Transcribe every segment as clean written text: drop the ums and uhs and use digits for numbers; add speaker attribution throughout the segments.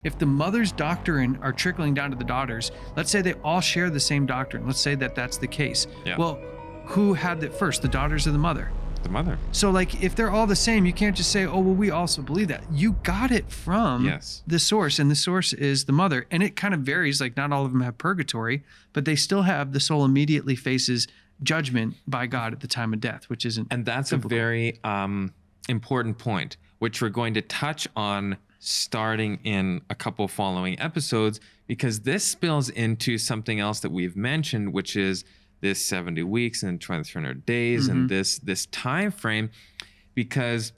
Speaker 1: If the mother's doctrine are trickling down to the daughters, let's say they all share the same doctrine. Let's say that that's the case.
Speaker 2: Yeah.
Speaker 1: Well, who had it first, the daughters or the mother?
Speaker 2: The mother.
Speaker 1: So like if they're all the same, you can't just say, oh, well, we also believe that. You got it from the source, and the source is the mother. And it kind of varies, like not all of them have purgatory, but they still have the soul immediately faces judgment by God at the time of death, which isn't
Speaker 2: And that's
Speaker 1: biblical.
Speaker 2: a very important point, which we're going to touch on starting in a couple following episodes, because this spills into something else that we've mentioned, which is this 70 weeks and 2300 days and this time frame. Because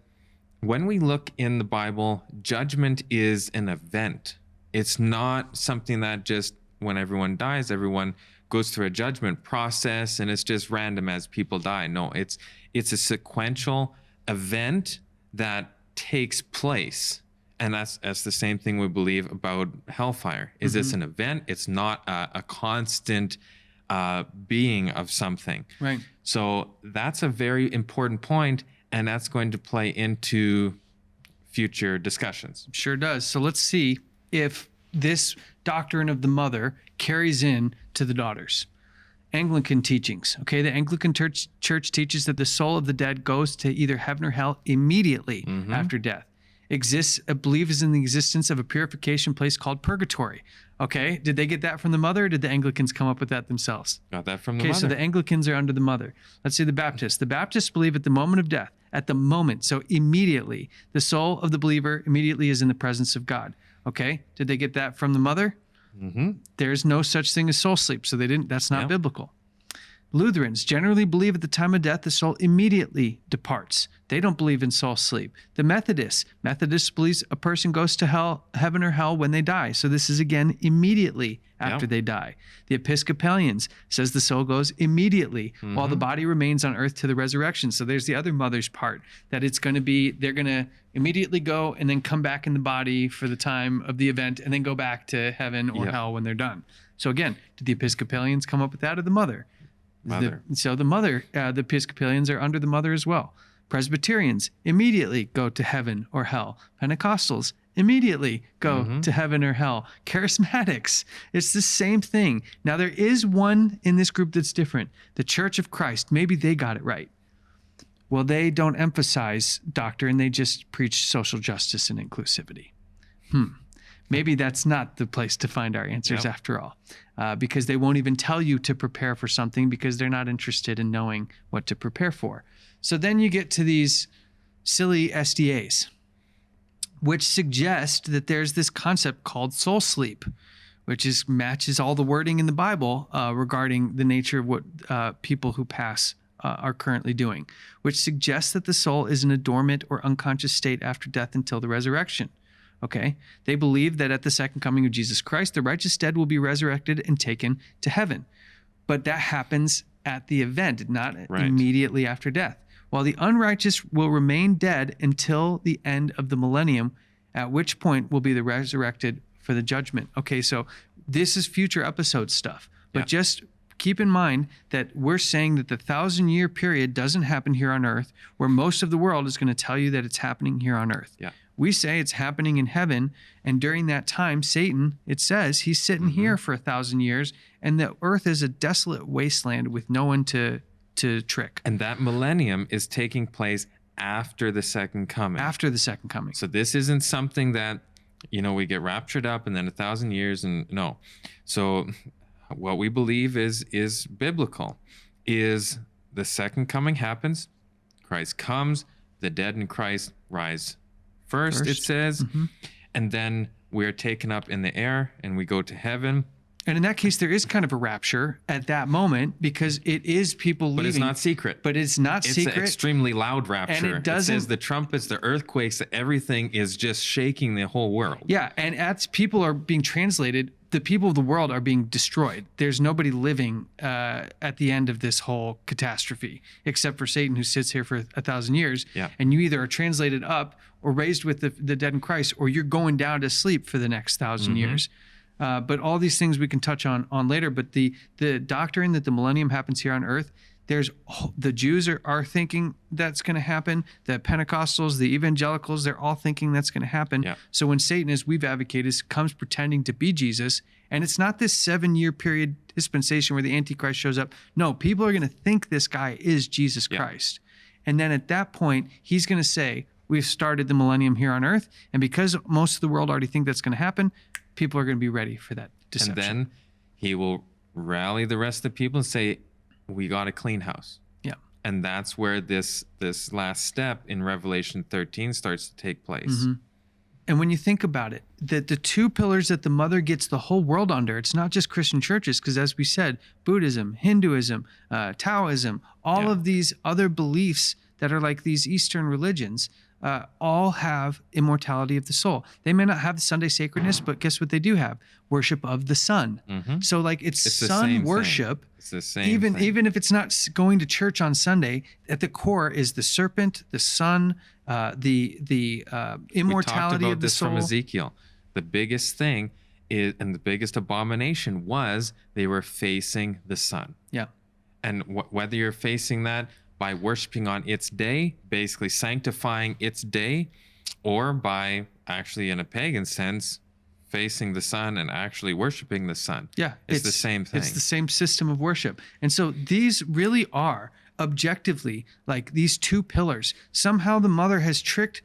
Speaker 2: when we look in the Bible, judgment is an event. It's not something that just when everyone dies, everyone goes through a judgment process and it's just random as people die. No, it's a sequential event that takes place. And that's the same thing we believe about hellfire. Is this an event? It's not a constant being of something.
Speaker 1: Right.
Speaker 2: So that's a very important point, and that's going to play into future discussions.
Speaker 1: Sure does. So let's see if this doctrine of the mother carries in to the daughters. Anglican teachings. Okay, the Anglican church teaches that the soul of the dead goes to either heaven or hell immediately after death. Believes in the existence of a purification place called purgatory. Okay, did they get that from the mother, or did the Anglicans come up with that themselves?
Speaker 2: Got that from the mother.
Speaker 1: Okay, so the Anglicans are under the mother. Let's see the Baptists. The Baptists believe at the moment of death, so immediately, the soul of the believer immediately is in the presence of God. Okay, did they get that from the mother? There's no such thing as soul sleep, so they didn't. That's not biblical. Lutherans generally believe at the time of death, the soul immediately departs. They don't believe in soul sleep. The Methodists believes a person goes to heaven or hell when they die. So this is again immediately after they die. The Episcopalians says the soul goes immediately while the body remains on earth to the resurrection. So there's the other mother's part, that it's going to be, they're going to immediately go and then come back in the body for the time of the event and then go back to heaven or hell when they're done. So again, did the Episcopalians come up with that, or the mother? The Episcopalians are under the mother as well. Presbyterians immediately go to heaven or hell. Pentecostals immediately go to heaven or hell. Charismatics, it's the same thing. Now there is one in this group that's different. The Church of Christ, maybe they got it right. Well, they don't emphasize doctrine. They just preach social justice and inclusivity. Maybe that's not the place to find our answers after all, because they won't even tell you to prepare for something because they're not interested in knowing what to prepare for. So then you get to these silly SDAs, which suggest that there's this concept called soul sleep, which matches all the wording in the Bible regarding the nature of what people who pass are currently doing, which suggests that the soul is in a dormant or unconscious state after death until the resurrection. Okay, they believe that at the second coming of Jesus Christ, the righteous dead will be resurrected and taken to heaven. But that happens at the event, not immediately after death. While the unrighteous will remain dead until the end of the millennium, at which point will be the resurrected for the judgment. Okay, so this is future episode stuff. But just keep in mind that we're saying that the 1,000-year period doesn't happen here on earth, where most of the world is going to tell you that it's happening here on earth. Yeah. We say it's happening in heaven, and during that time, Satan, it says, he's sitting here for 1,000 years, and the earth is a desolate wasteland with no one to trick.
Speaker 2: And that millennium is taking place after the second coming.
Speaker 1: After the second coming.
Speaker 2: So this isn't something that, we get raptured up and then 1,000 years, and no. So what we believe is biblical, is the second coming happens, Christ comes, the dead in Christ rise first, it says, and then we're taken up in the air and we go to heaven.
Speaker 1: And in that case, there is kind of a rapture at that moment, because it is people leaving.
Speaker 2: But it's not secret.
Speaker 1: It's secret.
Speaker 2: An extremely loud rapture.
Speaker 1: And it
Speaker 2: says the trumpets, the earthquakes, everything is just shaking the whole world.
Speaker 1: Yeah, and as people are being translated, the people of the world are being destroyed. There's nobody living at the end of this whole catastrophe, except for Satan, who sits here for 1,000 years. Yeah. And you either are translated up or raised with the dead in Christ, or you're going down to sleep for the next 1,000 years. But all these things we can touch on later. But the doctrine that the millennium happens here on earth, the Jews are thinking that's going to happen. The Pentecostals, the evangelicals, they're all thinking that's going to happen.
Speaker 2: Yeah.
Speaker 1: So when Satan, as we've advocated, comes pretending to be Jesus, and it's not this 7-year period dispensation where the Antichrist shows up. No, people are going to think this guy is Jesus Christ. And then at that point, he's going to say, we've started the millennium here on earth. And because most of the world already think that's going to happen, people are going to be ready for that deception.
Speaker 2: And then he will rally the rest of the people and say, we got a clean house.
Speaker 1: Yeah.
Speaker 2: And that's where this last step in Revelation 13 starts to take place.
Speaker 1: Mm-hmm. And when you think about it, that the two pillars that the mother gets the whole world under, it's not just Christian churches, because as we said, Buddhism, Hinduism, Taoism, all of these other beliefs that are like these Eastern religions, all have immortality of the soul. They may not have the Sunday sacredness, but guess what they do have? Worship of the sun.
Speaker 2: Mm-hmm.
Speaker 1: So like it's
Speaker 2: the
Speaker 1: sun
Speaker 2: same
Speaker 1: worship.
Speaker 2: thing. It's the same thing.
Speaker 1: Even if it's not going to church on Sunday, at the core is the serpent, the sun, the immortality
Speaker 2: we talked about
Speaker 1: of the
Speaker 2: this
Speaker 1: soul.
Speaker 2: from Ezekiel. The biggest thing is, and the biggest abomination was, they were facing the sun.
Speaker 1: Yeah.
Speaker 2: And whether you're facing that by worshiping on its day, basically sanctifying its day, or by actually, in a pagan sense, facing the sun and actually worshiping the sun.
Speaker 1: Yeah.
Speaker 2: It's the same thing.
Speaker 1: It's the same system of worship. And so these really are objectively like these two pillars. Somehow the mother has tricked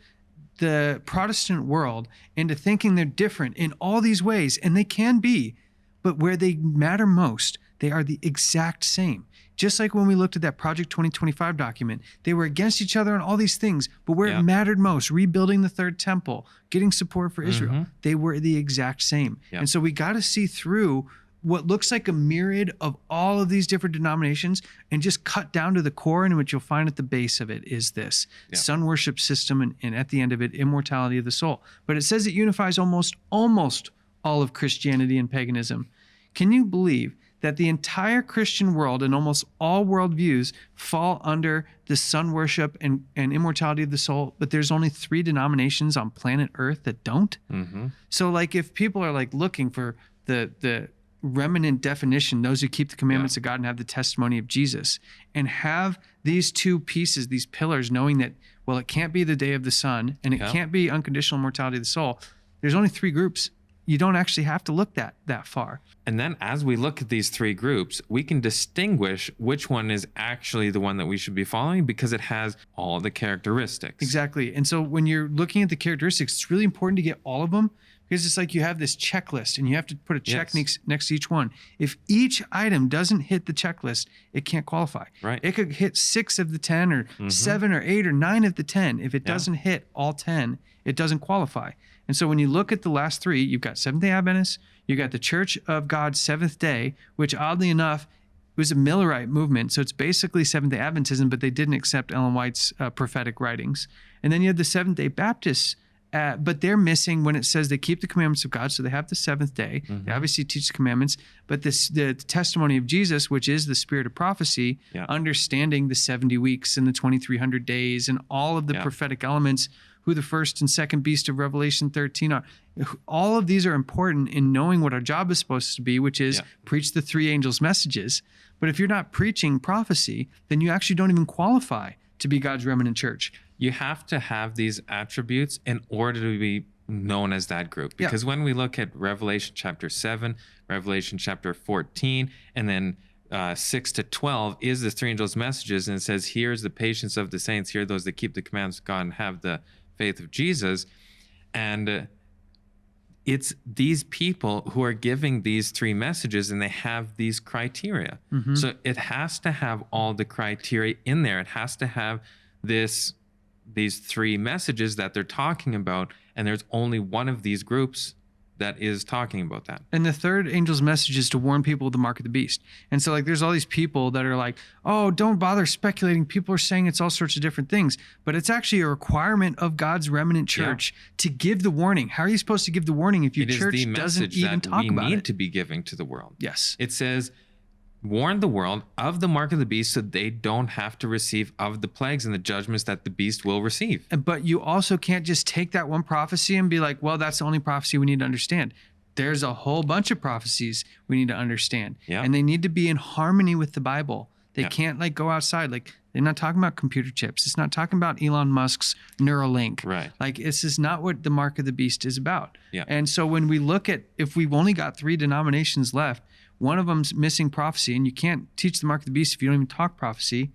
Speaker 1: the Protestant world into thinking they're different in all these ways, and they can be, but where they matter most, they are the exact same. Just like when we looked at that Project 2025 document, they were against each other on all these things, but where it mattered most, rebuilding the third temple, getting support for Israel, they were the exact same. And so we got to see through what looks like a myriad of all of these different denominations and just cut down to the core, and what you'll find at the base of it is this sun worship system, and at the end of it, immortality of the soul. But it says it unifies almost all of Christianity and paganism. Can you believe that the entire Christian world and almost all worldviews fall under the sun worship and immortality of the soul, but there's only 3 denominations on planet Earth that don't?
Speaker 2: Mm-hmm.
Speaker 1: So like if people are like looking for the remnant definition, those who keep the commandments of God and have the testimony of Jesus, and have these two pieces, these pillars, knowing that, well, it can't be the day of the sun and it can't be unconditional immortality of the soul. There's only 3 groups. You don't actually have to look that far.
Speaker 2: And then as we look at these 3 groups, we can distinguish which one is actually the one that we should be following, because it has all the characteristics.
Speaker 1: Exactly. And so when you're looking at the characteristics, it's really important to get all of them, because it's like you have this checklist and you have to put a check next to each one. If each item doesn't hit the checklist, it can't qualify.
Speaker 2: Right.
Speaker 1: It could hit 6 of the 10 or 7 or 8 or 9 of the 10. If it doesn't hit all 10, it doesn't qualify. And so when you look at the last 3, you've got Seventh-day Adventists, you've got the Church of God Seventh Day, which oddly enough was a Millerite movement. So it's basically Seventh-day Adventism, but they didn't accept Ellen White's prophetic writings. And then you have the Seventh-day Baptists, but they're missing when it says they keep the commandments of God. So they have the 7th day. They obviously teach the commandments, but the testimony of Jesus, which is the spirit of prophecy, understanding the 70 weeks and the 2,300 days and all of the prophetic elements, who the first and second beast of Revelation 13 are. All of these are important in knowing what our job is supposed to be, which is preach the 3 angels' messages. But if you're not preaching prophecy, then you actually don't even qualify to be God's remnant church.
Speaker 2: You have to have these attributes in order to be known as that group. Because when we look at Revelation chapter 7, Revelation chapter 14, and then 6 to 12 is the 3 angels' messages, and it says, here's the patience of the saints, here are those that keep the commandments of God and have the faith of Jesus. And it's these people who are giving these 3 messages, and they have these criteria. So it has to have all the criteria in there. It has to have these 3 messages that they're talking about, and there's only one of these groups that is talking about that.
Speaker 1: And the 3rd angel's message is to warn people of the mark of the beast. And so like there's all these people that are like, oh, don't bother speculating. People are saying it's all sorts of different things, but it's actually a requirement of God's remnant church to give the warning. How are you supposed to give the warning if your church doesn't even talk about it?
Speaker 2: We need to be giving to the world.
Speaker 1: Yes.
Speaker 2: It says, warn the world of the mark of the beast, so they don't have to receive of the plagues and the judgments that the beast will receive.
Speaker 1: But you also can't just take that one prophecy and be like, well, that's the only prophecy we need to understand. There's a whole bunch of prophecies we need to understand. And they need to be in harmony with the Bible. They can't like go outside. Like they're not talking about computer chips. It's not talking about Elon Musk's Neuralink.
Speaker 2: Right.
Speaker 1: Like this is not what the mark of the beast is about.
Speaker 2: Yeah.
Speaker 1: And so when we look at, if we've only got 3 denominations left, one of them's missing prophecy, and you can't teach the mark of the beast if you don't even talk prophecy.